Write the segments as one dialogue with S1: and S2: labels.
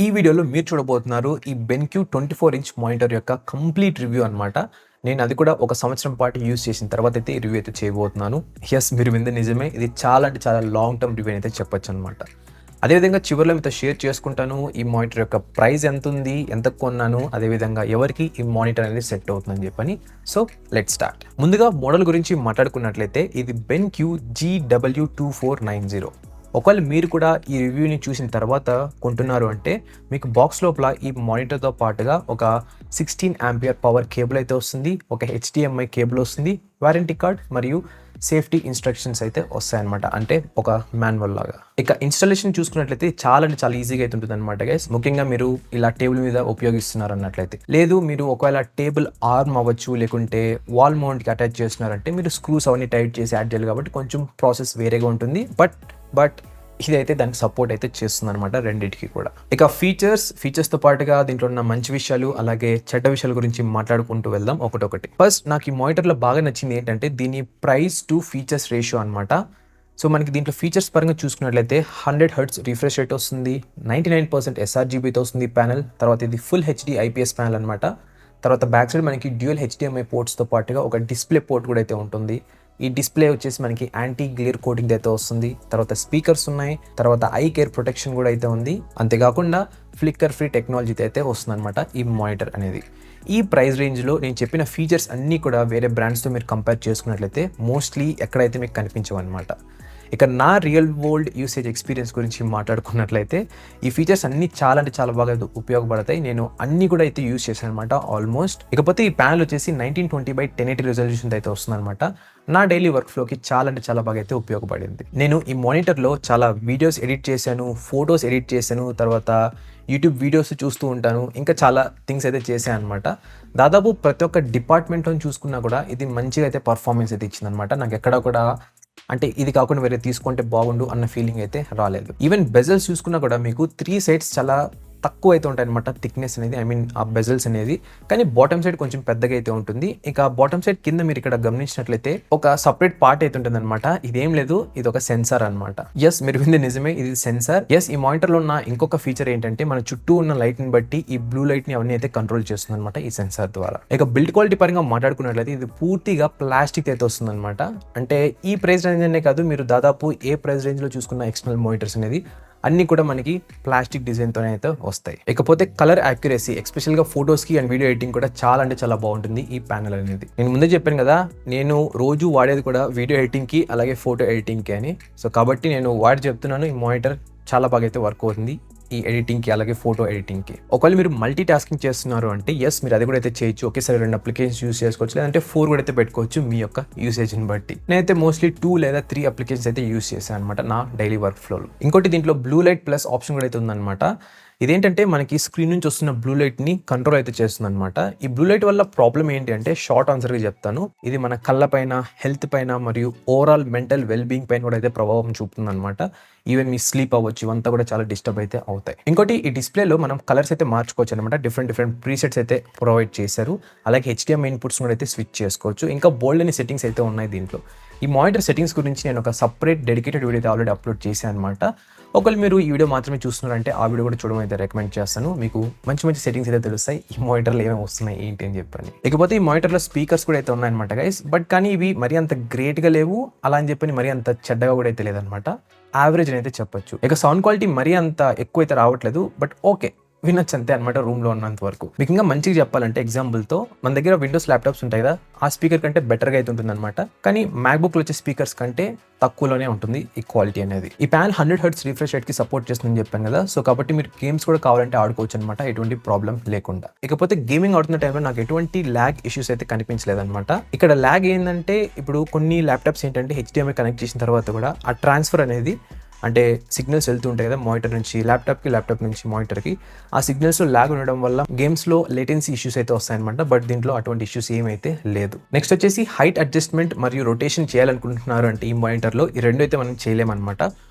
S1: ఈ వీడియోలో మీరు చూడబోతున్నారు ఈ బెన్‌క్యూ 24 ఇంచ్ మానిటర్ యొక్క కంప్లీట్ రివ్యూ అన్నమాట. నేను అది కూడా ఒక సంవత్సరం పాటు యూజ్ చేసిన తర్వాత అయితే ఈ రివ్యూ అయితే చేయబోతున్నాను. యెస్, మీరు విన్నది నిజమే. ఇది చాలా అంటే చాలా లాంగ్ టర్మ్ రివ్యూ అయితే చెప్పొచ్చన్నమాట. అదేవిధంగా చివరిలో మీతో షేర్ చేసుకుంటాను ఈ మానిటర్ యొక్క ప్రైస్ ఎంతుంది, ఎంతకు కొన్నాను, అదేవిధంగా ఎవరికి ఈ మానిటర్ అనేది సెట్ అవుతుందని చెప్పని. So let's start. ముందుగా మోడల్ గురించి మాట్లాడుకున్నట్లయితే ఇది బెన్‌క్యూ GW2490. ఒకవేళ మీరు కూడా ఈ రివ్యూని చూసిన తర్వాత కొంటున్నారు అంటే మీకు బాక్స్ లోపల ఈ మానిటర్తో పాటుగా ఒక 16 ఆంపియర్ పవర్ కేబుల్ అయితే వస్తుంది, ఒక HDMI కేబుల్ వస్తుంది, వారంటీ కార్డ్ మరియు సేఫ్టీ ఇన్స్ట్రక్షన్స్ అయితే వస్తాయన్నమాట. అంటే ఒక మాన్యువల్ లాగా. ఇక ఇన్స్టాలేషన్ చూసుకున్నట్లయితే చాలా అంటే చాలా ఈజీగా అయితే ఉంటుంది అనమాట గైస్. ముఖ్యంగా మీరు ఇలా టేబుల్ మీద ఉపయోగిస్తున్నారు అన్నట్లయితే. లేదు మీరు ఒకవేళ టేబుల్ ఆర్మ్ అవ్వచ్చు, లేకుంటే వాల్ మౌంట్కి అటాచ్ చేస్తున్నారంటే మీరు స్క్రూస్ అవన్నీ టైట్ చేసి యాడ్ చేయాలి కాబట్టి కొంచెం ప్రాసెస్ వేరేగా ఉంటుంది. బట్ ఇదైతే దానికి సపోర్ట్ అయితే చేస్తుంది అనమాట రెండింటికి కూడా. ఇక ఫీచర్స్తో పాటుగా దీంట్లో ఉన్న మంచి విషయాలు అలాగే చెడ్డ విషయాల గురించి మాట్లాడుకుంటూ వెళ్దాం ఒకటొకటి. ఫస్ట్ నాకు ఈ మానిటర్లో బాగా నచ్చింది ఏంటంటే దీని ప్రైస్ టు ఫీచర్స్ రేషియో అనమాట. సో మనకి దీంట్లో ఫీచర్స్ పరంగా చూసుకున్నట్లయితే 100 హెర్ట్జ్ రిఫ్రెష్ రేట్ వస్తుంది, 99% sRGBతో వస్తుంది ప్యానెల్. తర్వాత ఇది ఫుల్ హెచ్డి IPS ప్యానెల్ అనమాట. తర్వాత బ్యాక్ సైడ్ మనకి డ్యూయల్ HDMI పోర్ట్స్తో పాటుగా ఒక డిస్ప్లే పోర్ట్ కూడా అయితే ఉంటుంది. ఈ డిస్ప్లే వచ్చేసి మనకి యాంటీ గ్లేర్ కోటింగ్ అయితే వస్తుంది. తర్వాత స్పీకర్స్ ఉన్నాయి, తర్వాత ఐ కేర్ ప్రొటెక్షన్ కూడా అయితే ఉంది. అంతేకాకుండా ఫ్లిక్కర్ ఫ్రీ టెక్నాలజీ అయితే వస్తుంది అనమాట ఈ మానిటర్ అనేది. ఈ ప్రైస్ రేంజ్లో నేను చెప్పిన ఫీచర్స్ అన్నీ కూడా వేరే బ్రాండ్స్తో మీరు కంపేర్ చేసుకున్నట్లయితే మోస్ట్లీ ఎక్కడైతే మీకు కనిపించవు అనమాట. ఇక నా రియల్ వరల్డ్ యూసేజ్ ఎక్స్పీరియన్స్ గురించి మాట్లాడుకున్నట్లయితే ఈ ఫీచర్స్ అన్నీ చాలా అంటే చాలా బాగా ఉపయోగపడతాయి. నేను అన్నీ కూడా అయితే యూజ్ చేశాను అనమాట ఆల్మోస్ట్. ఇకపోతే ఈ ప్యానల్ వచ్చేసి 1920x1080 రెజల్యూషన్ అయితే వస్తుంది అనమాట. నా డైలీ వర్క్ ఫ్లోకి చాలా అంటే చాలా బాగా అయితే ఉపయోగపడింది. నేను ఈ మానిటర్లో చాలా వీడియోస్ ఎడిట్ చేశాను, ఫొటోస్ ఎడిట్ చేశాను, తర్వాత యూట్యూబ్ వీడియోస్ చూస్తూ ఉంటాను, ఇంకా చాలా థింగ్స్ అయితే చేశాను అనమాట. దాదాపు ప్రతి ఒక్క డిపార్ట్మెంట్లో చూసుకున్నా కూడా ఇది మంచిగా అయితే పర్ఫార్మెన్స్ అయితే ఇచ్చిందనమాట. నాకు ఎక్కడ కూడా అంటే ఇది కాకుండా వేరే తీసుకుంటే బాగుండు అన్న ఫీలింగ్ అయితే రాలేదు. ఈవెన్ బెజల్స్ చూసుకున్నా కూడా మీకు 3 సైడ్స్ చాలా తక్కువ అయితే ఉంటాయి అనమాట థిక్నెస్ అనేది, ఆ బెజల్స్ అనేది. కానీ బాటమ్ సైడ్ కొంచెం పెద్దగా అయితే ఉంటుంది. ఇక బాటమ్ సైడ్ కింద మీరు ఇక్కడ గమనించినట్లయితే ఒక సపరేట్ పార్ట్ అయితే ఉంటుంది అనమాట. ఇదేం లేదు, ఇది ఒక సెన్సార్ అనమాట. ఎస్, మీరు వింది నిజమే, ఇది సెన్సార్. ఎస్, ఈ మానిటర్లో ఉన్న ఇంకొక ఫీచర్ ఏంటంటే మన చుట్టూ ఉన్న లైట్ ని బట్టి ఈ బ్లూ లైట్ ని అవన్నీ అయితే కంట్రోల్ చేస్తుంది అనమాట ఈ సెన్సార్ ద్వారా. ఇక బిల్డ్ క్వాలిటీ పరంగా మాట్లాడుకున్నట్లయితే ఇది పూర్తిగా ప్లాస్టిక్ అయితే వస్తుంది అనమాట. అంటే ఈ ప్రైస్ రేంజ్ అనే కాదు, మీరు దాదాపు ఏ ప్రైస్ రేంజ్ లో చూసుకున్న ఎక్స్టర్నల్ మానిటర్స్ అనేది అన్ని కూడా మనకి ప్లాస్టిక్ డిజైన్తోనే అయితే వస్తాయి. ఇకపోతే కలర్ యాక్యురసీ, ఎస్పెషల్గా ఫొటోస్కి అండ్ వీడియో ఎడిటింగ్ కూడా చాలా అంటే చాలా బాగుంటుంది ఈ ప్యానెల్ అనేది. నేను ముందే చెప్పాను కదా, నేను రోజు వాడేది కూడా వీడియో ఎడిటింగ్కి అలాగే ఫోటో ఎడిటింగ్కి అని. సో కాబట్టి నేను వాడి చెప్తున్నాను, ఈ మానిటర్ చాలా బాగా అయితే వర్క్ అవుతుంది ఈ ఎడిటింగ్కి అలాగే ఫోటో ఎడిటింగ్కి. ఒకవేళ మీరు మల్టీ టాస్కింగ్ చేస్తున్నారు అంటే ఎస్, మీరు అది కూడా అయితే చేయొచ్చు. ఒకేసారి 2 అప్లికేషన్స్ యూస్ చేసుకోవచ్చు, లేదంటే 4 కూడా అయితే పెట్టుకోవచ్చు మీ యొక్క యూసేజ్ని బట్టి. నేనైతే మోస్ట్లీ 2 లేదా 3 అప్లికేషన్స్ అయితే యూస్ చేశాను అనమాట నా డైలీ వర్క్ ఫ్లోలో. ఇంకోటి దీంట్లో బ్లూ లైట్ ప్లస్ ఆప్షన్ కూడా అయితే ఉందన్నమాట. ఇదేంటంటే మనకి స్క్రీన్ నుంచి వస్తున్న బ్లూ లైట్ని కంట్రోల్ అయితే చేస్తుంది అనమాట. ఈ బ్లూ లైట్ వల్ల ప్రాబ్లం ఏంటి అంటే షార్ట్ ఆన్సర్గా చెప్తాను, ఇది మన కళ్ళ పైన, హెల్త్ పైన మరియు ఓవరాల్ మెంటల్ వెల్బీయింగ్ పైన కూడా అయితే ప్రభావం చూపుతుంది అనమాట. ఈవెన్ మీ స్లీప్ అవ్వచ్చు, ఇవంతా కూడా చాలా డిస్టర్బ్ అయితే అవుతాయి. ఇంకోటి ఈ డిస్ప్లేలో మనం కలర్స్ అయితే మార్చుకోవచ్చు అనమాట. డిఫరెంట్ ప్రీసెట్స్ అయితే ప్రొవైడ్ చేశారు. అలాగే HDMI ఇన్పుట్స్ కూడా అయితే స్విచ్ చేసుకోవచ్చు. ఇంకా బోల్డ్ అని సెట్టింగ్స్ అయితే ఉన్నాయి దీంట్లో. ఈ మానిటర్ సెట్టింగ్స్ గురించి నేను ఒక సపరేట్ డెడికేటెడ్ వీడియో అయితే ఆల్రెడీ అప్లోడ్ చేశాను అనమాట. ఒకవేళ మీరు ఈ వీడియో మాత్రమే చూస్తున్నారంటే ఆ వీడియో కూడా చూడడం అయితే రికమెండ్ చేస్తాను. మీకు మంచి మంచి సెట్టింగ్స్ అయితే తెలుస్తాయి ఈ మానిటర్లో ఏమేమి వస్తున్నాయి ఏంటి అని చెప్పని. ఇకపోతే ఈ మానిటర్లో స్పీకర్స్ కూడా అయితే ఉన్నాయన్నమాట గైస్. బట్ కానీ ఇవి మరీ అంత గ్రేట్గా లేవు, అలా అని చెప్పని మరీ అంత చెడ్డగా కూడా అయితే లేదనమాట. యావరేజ్ అని అయితే చెప్పొచ్చు. ఇక సౌండ్ క్వాలిటీ మరీ అంత ఎక్కువ అయితే రావట్లేదు, బట్ ఓకే, వినొచ్చు అంతే అనమాట రూమ్లో ఉన్నంత వరకు. మీకు ఇంకా మంచిగా చెప్పాలంటే ఎగ్జాంపుల్తో మన దగ్గర విండోస్ ల్యాప్టాప్స్ ఉంటాయి కదా, ఆ స్పీకర్ కంటే బెటర్గా అయితే ఉంటుంది అనమాట. కానీ మ్యాక్బుక్లో వచ్చే స్పీకర్స్ కంటే తక్కువలోనే ఉంటుంది ఈ క్వాలిటీ అనేది. ఈ ప్యానల్ 100 హెర్ట్జ్ రిఫ్రెష్ రేట్కి సపోర్ట్ చేస్తుందని చెప్పాను కదా. సో కాబట్టి మీరు గేమ్స్ కూడా కావాలంటే ఆడుకోవచ్చు అనమాట, ఎటువంటి ప్రాబ్లం లేకుండా. ఇకపోతే గేమింగ్ ఆడుతున్న టైంలో నాకు ఎటువంటి ల్యాగ్ ఇష్యూస్ అయితే కనిపించలేదన్నమాట. ఇక్కడ ల్యాగ్ ఏంటంటే ఇప్పుడు కొన్ని ల్యాప్టాప్స్ ఏంటంటే HDMI కనెక్ట్ చేసిన తర్వాత కూడా ఆ ట్రాన్స్ఫర్ అనేది, అంటే సిగ్నల్స్ వెళ్తూ ఉంటాయి కదా మానిటర్ నుంచి ల్యాప్టాప్కి, ల్యాప్టాప్ నుంచి మానిటర్కి, ఆ సిగ్నల్స్లో ల్యాగ్ ఉండడం వల్ల గేమ్స్లో లేటెన్సీ ఇష్యూస్ అయితే వస్తాయన్నమాట. బట్ దీంట్లో అటువంటి ఇష్యూస్ ఏమైతే లేదు. నెక్స్ట్ వచ్చేసి హైట్ అడ్జస్ట్మెంట్ మరియు రొటేషన్ చేయాలనుకుంటున్నారు అంటే ఈ మానిటర్లో ఈ రెండు అయితే మనం చేయలేమన్నమాట.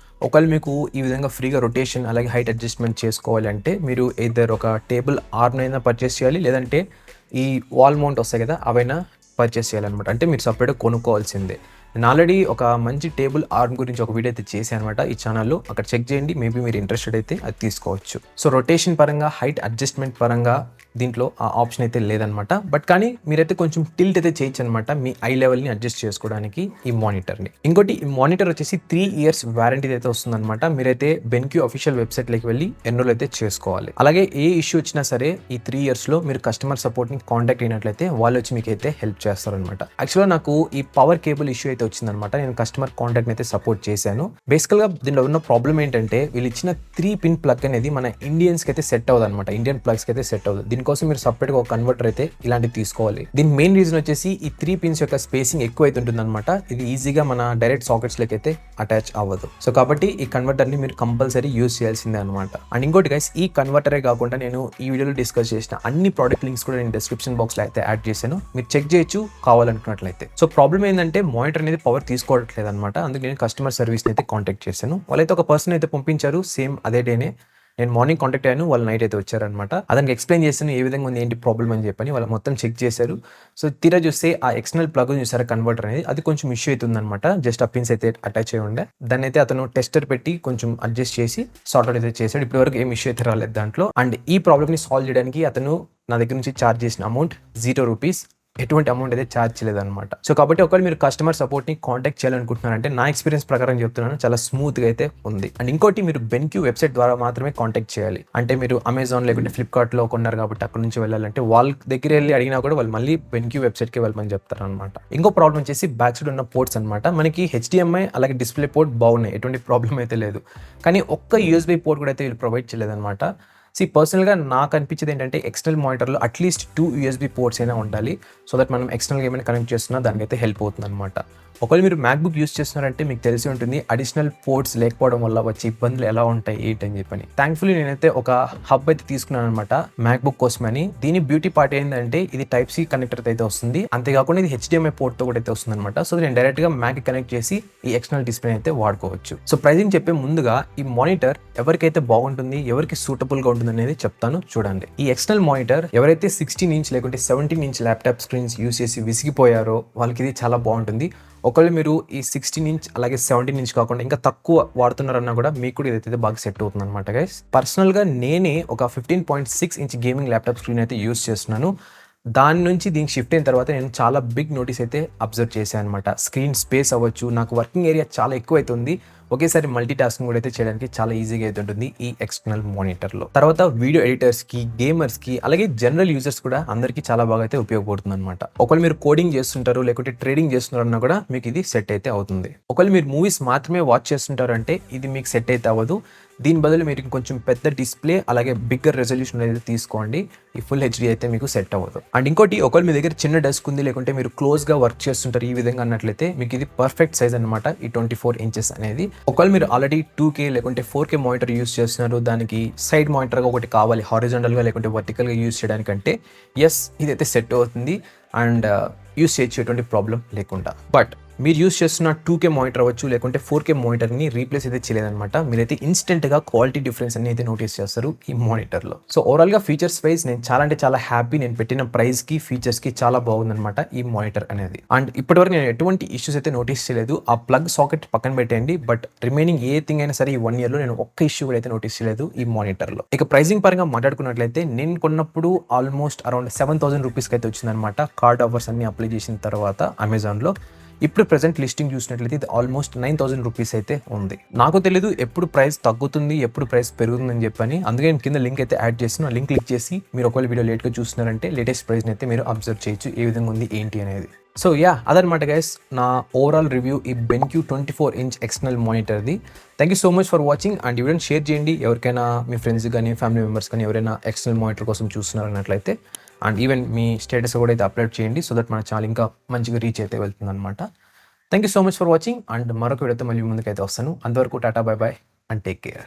S1: ఒకవేళ మీకు ఈ విధంగా ఫ్రీగా రొటేషన్ అలాగే హైట్ అడ్జస్ట్మెంట్ చేసుకోవాలంటే మీరు ఎయిదర్ ఒక టేబుల్ ఆర్నైనా పర్చేస్ చేయాలి, లేదంటే ఈ వాల్ మౌంట్ వస్తాయి కదా అవైనా పర్చేస్ చేయాలన్నమాట. అంటే మీరు సపరేట్గా కొనుక్కోవాల్సిందే. నేను ఆల్రెడీ ఒక మంచి టేబుల్ ఆర్మ్ గురించి ఒక వీడియో అయితే చేశాను అనమాట ఈ ఛానల్లో. అక్కడ చెక్ చేయండి, మేబీ మీరు ఇంట్రెస్టెడ్ అయితే అది తీసుకోవచ్చు. సో రొటేషన్ పరంగా, హైట్ అడ్జస్ట్మెంట్ పరంగా దీంట్లో ఆ ఆప్షన్ అయితే లేదనమాట. బట్ కానీ మీరైతే కొంచెం టిల్ట్ అయితే చేయొచ్చు అనమాట మీ ఐ లెవెల్ని అడ్జస్ట్ చేసుకోవడానికి ఈ మానిటర్ని. ఇంకోటి ఈ మానిటర్ వచ్చేసి 3 years వారంటీ అయితే వస్తుందన్నమాట. మీరైతే బెన్క్యూ అఫీషియల్ వెబ్సైట్లోకి వెళ్ళి ఎన్రోల్ అయితే చేసుకోవాలి. అలాగే ఏ ఇష్యూ వచ్చినా సరే ఈ 3 yearsలో మీరు కస్టమర్ సపోర్ట్ని కాంటాక్ట్ అయినట్లయితే వాళ్ళు వచ్చి మీకు అయితే హెల్ప్ చేస్తారనమాట. యాక్చువల్గా నాకు ఈ పవర్ కేబుల్ ఇష్యూ అయితే వచ్చిందనమాట. నేను కస్టమర్ కాంటాక్ట్ని అయితే సపోర్ట్ చేశాను. బేసికల్గా దీనిలో ఉన్న ప్రాబ్లం ఏంటంటే వీళ్ళు ఇచ్చిన 3 pin ప్లగ్ అనేది మన ఇండియన్స్కి అయితే సెట్ అవ్వదు అనమాట. ఇండియన్ ప్లగ్స్కి అయితే సెట్ అవ్వదు. దీనికోసం మీరు సపరేట్గా ఒక కన్వర్టర్ అయితే ఇలాంటివి తీసుకోవాలి. దీని మెయిన్ రీజన్ వచ్చేసి ఈ 3 pins యొక్క స్పేసింగ్ ఎక్కువ అయితే ఉంటుంది అనమాట. ఇది ఈజీగా మన డైరెక్ట్ సాకెట్స్ లకి అయితే అటాచ్ అవ్వదు. సో కాబట్టి ఈ కన్వర్టర్ని మీరు కంపల్సరీ యూజ్ చేయాల్సిందే అనమాట. అండ్ ఇంకోటి గైస్, ఈ కన్వర్టరే కాకుండా నేను ఈ వీడియోలో డిస్కస్ చేసిన అన్ని ప్రోడక్ట్ లింక్స్ కూడా నేను డిస్క్రిప్షన్ బాక్స్ లో అయితే యాడ్ చేశాను. మీరు చెక్ చేయొచ్చు కావాలనుకున్నట్లయితే. సో ప్రాబ్లం ఏంటంటే మానిటర్ అనేది పవర్ తీసుకోవట్లేదు అనమాట. అందుకే నేను కస్టమర్ సర్వీస్ని అయితే కాంటాక్ట్ చేశాను. వాళ్ళైతే ఒక పర్సన్ అయితే పంపించారు సేమ్ అదే డేనే. నేను మార్నింగ్ కాంటాక్ట్ అయ్యాను, వాళ్ళు నైట్ అయితే వచ్చారనమాట. అతనికి ఎక్స్ప్లెయిన్ చేస్తాను ఏ విధంగా ఉంది ఏంటి ప్రాబ్లం అని చెప్పని. వాళ్ళు మొత్తం చెక్ చేశారు. సో తీరా చూస్తే ఆ ఎక్స్టర్నల్ ప్లగ్ చూసారా కన్వర్టర్ అనేది, అది కొంచెం ఇష్యూ అవుతుంది అనమాట. జస్ట్ ఆ పిన్స్ అయితే అటాచ్ అయ్యి ఉండే. దాన్ని అయితే అతను టెస్టర్ పెట్టి కొంచెం అడ్జస్ట్ చేసి సార్ట్ అవుట్ అయితే చేశాడు. ఇప్పటి వరకు ఏం ఇష్యూ అయితే రాలేదు దాంట్లో. అండ్ ఈ ప్రాబ్లమ్ని సాల్వ్ చేయడానికి అతను నా దగ్గర నుంచి ఛార్జ్ చేసిన అమౌంట్ ₹0. ఎటువంటి అమౌంట్ అయితే ఛార్జ్ చేయలేదన్నమాట. సో కాబట్టి ఒకవేళ మీరు కస్టమర్ సపోర్ట్ని కాంటాక్ట్ చేయాలనుకుంటున్నారంటే నా ఎక్స్పీరియన్స్ ప్రకారం చెప్తున్నాను, చాలా స్మూత్గా అయితే ఉంది. అండ్ ఇంకోటి మీరు బెన్క్యూ వెబ్సైట్ ద్వారా మాత్రమే కాంటాక్ట్ చేయాలి. అంటే మీరు అమెజాన్ లేకుంటే ఫ్లిప్కార్ట్లో కొన్నారు కాబట్టి అక్కడ నుంచి వెళ్ళాలంటే వాళ్ళ దగ్గర వెళ్ళి అడిగినా కూడా వాళ్ళు మళ్ళీ బెన్క్యూ వెబ్సైట్కి వెళ్ళమని చెప్తారు అనమాట. ఇంకో ప్రాబ్లం వచ్చేసి బ్యాక్ సైడ్ ఉన్న పోర్ట్స్ అనమాట. మనకి HDMI అలాగే డిస్ప్లే పోర్ట్ బాగున్నాయి, ఎటువంటి ప్రాబ్లం అయితే లేదు. కానీ ఒక్క USB పోర్ట్ కూడా అయితే వీళ్ళు ప్రొవైడ్ చేయలేదన్నమాట. పర్సనల్గా నాకు అనిపించేది ఏంటంటే ఎక్స్టర్నల్ మానిటర్లో అట్లీస్ట్ 2 USB పోర్ట్స్ అయినా ఉండాలి. సో దట్ మనం ఎక్స్టర్నల్గా ఏమైనా కనెక్ట్ చేస్తున్నా దానికైతే హెల్ప్ అవుతుంది అనమాట. ఒకవేళ మీరు మ్యాక్బుక్ యూస్ చేస్తున్నారంటే మీకు తెలిసి ఉంటుంది అడిషనల్ పోర్ట్స్ లేకపోవడం వల్ల వచ్చే ఇబ్బందులు ఎలా ఉంటాయి ఏంటి అని చెప్పని. థ్యాంక్ఫుల్లీ నేనైతే ఒక హబ్ అయితే తీసుకున్నాను అనమాట మ్యాక్బుక్ కోసమని. దీని బ్యూటీ పార్ట్ ఏంటంటే ఇది Type-C కనెక్టర్ అయితే వస్తుంది. అంతేకాకుండా ఇది HDMI పోర్ట్తో కూడా అయితే వస్తుంది అనమాట. సో నేను డైరెక్ట్గా మ్యాక్ కనెక్ట్ చేసి ఈ ఎక్స్టర్నల్ డిస్ప్లే అయితే వాడుకోవచ్చు. సో ప్రైజింగ్ చెప్పే ముందుగా ఈ మానిటర్ ఎవరికైతే బాగుంటుంది, ఎవరికి సూటబుల్గా ఉంటుంది అనేది చెప్తాను చూడండి. ఈ ఎక్స్టర్నల్ మానిటర్ ఎవరైతే 16 inch లేకుంటే 17 inch ల్యాప్టాప్ స్క్రీన్స్ యూస్ చేసి విసిగిపోయారో వాళ్ళకి ఇది చాలా బాగుంటుంది. ఒకవేళ మీరు ఈ 16 inch అలాగే 17 inch కాకుండా ఇంకా తక్కువ వాడుతున్నారన్నా కూడా మీకు కూడా ఇదైతే బాగా సెట్ అవుతుంది అనమాట గైస్. పర్సనల్గా నేనే ఒక 15.6 inch గేమింగ్ ల్యాప్టాప్ స్క్రీన్ అయితే యూస్ చేస్తున్నాను. దాని నుంచి దీనికి షిఫ్ట్ అయిన తర్వాత నేను చాలా బిగ్ నోటీస్ అయితే అబ్జర్వ్ చేశాను అనమాట. స్క్రీన్ స్పేస్ అవ్వచ్చు, నాకు వర్కింగ్ ఏరియా చాలా ఎక్కువ అవుతుంది. ఒకేసారి మల్టీ టాస్కింగ్ కూడా అయితే చేయడానికి చాలా ఈజీగా అయితే ఉంటుంది ఈ ఎక్స్టర్నల్ మానిటర్లో. తర్వాత వీడియో ఎడిటర్స్కి, గేమర్స్కి అలాగే జనరల్ యూజర్స్ కూడా అందరికీ చాలా బాగా అయితే ఉపయోగపడుతుంది అనమాట. ఒకవేళ మీరు కోడింగ్ చేస్తుంటారు లేకుంటే ట్రేడింగ్ చేస్తున్నారన్నా కూడా మీకు ఇది సెట్ అయితే అవుతుంది. ఒకవేళ మీరు మూవీస్ మాత్రమే వాచ్ చేస్తుంటారు అంటే ఇది మీకు సెట్ అయితే అవ్వదు. దీని బదులు మీరు ఇంకొంచెం పెద్ద డిస్ప్లే అలాగే బిగ్గర్ రెజల్యూషన్ అయితే తీసుకోండి. ఈ ఫుల్ HD అయితే మీకు సెట్ అవ్వదు. అండ్ ఇంకోటి, ఒకవేళ మీ దగ్గర చిన్న డెస్క్ ఉంది లేకుంటే మీరు క్లోజ్గా వర్క్ చేస్తుంటారు ఈ విధంగా అన్నట్లయితే మీకు ఇది పర్ఫెక్ట్ సైజ్ అనమాట ఈ 24 inches అనేది. ఒకవేళ మీరు ఆల్రెడీ 2K లేకుంటే 4K మానిటర్ యూస్ చేస్తున్నారు, దానికి సైడ్ మానిటర్గా ఒకటి కావాలి హారిజాంటల్గా లేకుంటే వర్టికల్గా యూస్ చేయడానికంటే ఇదైతే సెట్ అవుతుంది అండ్ యూస్ చేయొచ్చు ఎటువంటి ప్రాబ్లం లేకుండా. బట్ మీరు యూస్ చేస్తున్న 2K మానిటర్ అవ్వచ్చు లేకుంటే 4K మానిటర్ని రీప్లేస్ అయితే చేయలేదన్నమాట. మీరైతే ఇన్స్టెంట్గా క్వాలిటీ డిఫరెన్స్ అని అయితే నోటీస్ చేస్తారు ఈ మానిటర్లో. సో ఓవరాల్గా ఫీచర్స్ వైజ్ నేను చాలా అంటే చాలా హ్యాపీ. నేను పెట్టిన ప్రైస్కి ఫీచర్స్కి చాలా బాగుందన్నమాట ఈ మానిటర్ అనేది. అండ్ ఇప్పటివరకు నేను ఎటువంటి ఇష్యూస్ అయితే నోటీస్ చేయలేదు. ఆ ప్లగ్ సాకెట్ పక్కన పెట్టండి, బట్ రిమైనింగ్ ఏ థింగ్ అయినా సరే ఈ 1 yearలో నేను ఒక్క ఇష్యూ కూడా అయితే నోటీస్ చేయలేదు ఈ మానిటర్లో. ఇక ప్రైసింగ్ పరంగా మాట్లాడుకున్నట్లయితే నేను కొన్నప్పుడు ఆల్మోస్ట్ అరౌండ్ ₹7,000 అయితే వచ్చిందనమాట. కార్డ్ ఆఫర్స్ అన్ని అప్లై చేసిన తర్వాత అమెజాన్లో. ఇప్పుడు ప్రెసెంట్ లిస్టింగ్ చూసినట్లయితే ఇది ఆల్మోస్ట్ ₹9,000 అయితే ఉంది. నాకు తెలియదు ఎప్పుడు ప్రైస్ తగ్గుతుంది ఎప్పుడు ప్రైస్ పెరుగుతుందని చెప్పని. అందుకే నేను కింద లింక్ అయితే యాడ్ చేసిన లింక్ క్లిక్ చేసి మీరు ఒకవేళ వీడియో లేట్గా చూస్తున్నారంటే లేటెస్ట్ ప్రైస్ని అయితే మీరు అబ్జర్వ్ చేయొచ్చు ఏ విధంగా ఉంది ఏంటి అనేది. సో అదనమాట గైస్ నా ఓవరాల్ రివ్యూ ఈ బెన్క్యూ 24 inch ఎక్స్టర్నల్ మానిటర్ది. Thank you so much for watching. And ఈ వీడియోని షేర్ చేయండి ఎవరికైనా, మీ ఫ్రెండ్స్ కానీ ఫ్యామిలీ మెంబర్స్ కానీ ఎవరైనా ఎక్స్టర్నల్ మానిటర్ కోసం చూస్తున్నారన్నట్లయితే. అండ్ ఈవెన్ మీ స్టేటస్ కూడా అయితే అప్లోడ్ చేయండి సో దట్ మన ఛానల్ ఇంకా మంచిగా రీచ్ అయితే వెళ్తుంది అనమాట. Thank you so much for watching. And మరొక వీడియోతో మళ్ళీ ముందుకైతే వస్తాను. అంతవరకు Tata, by by and take care.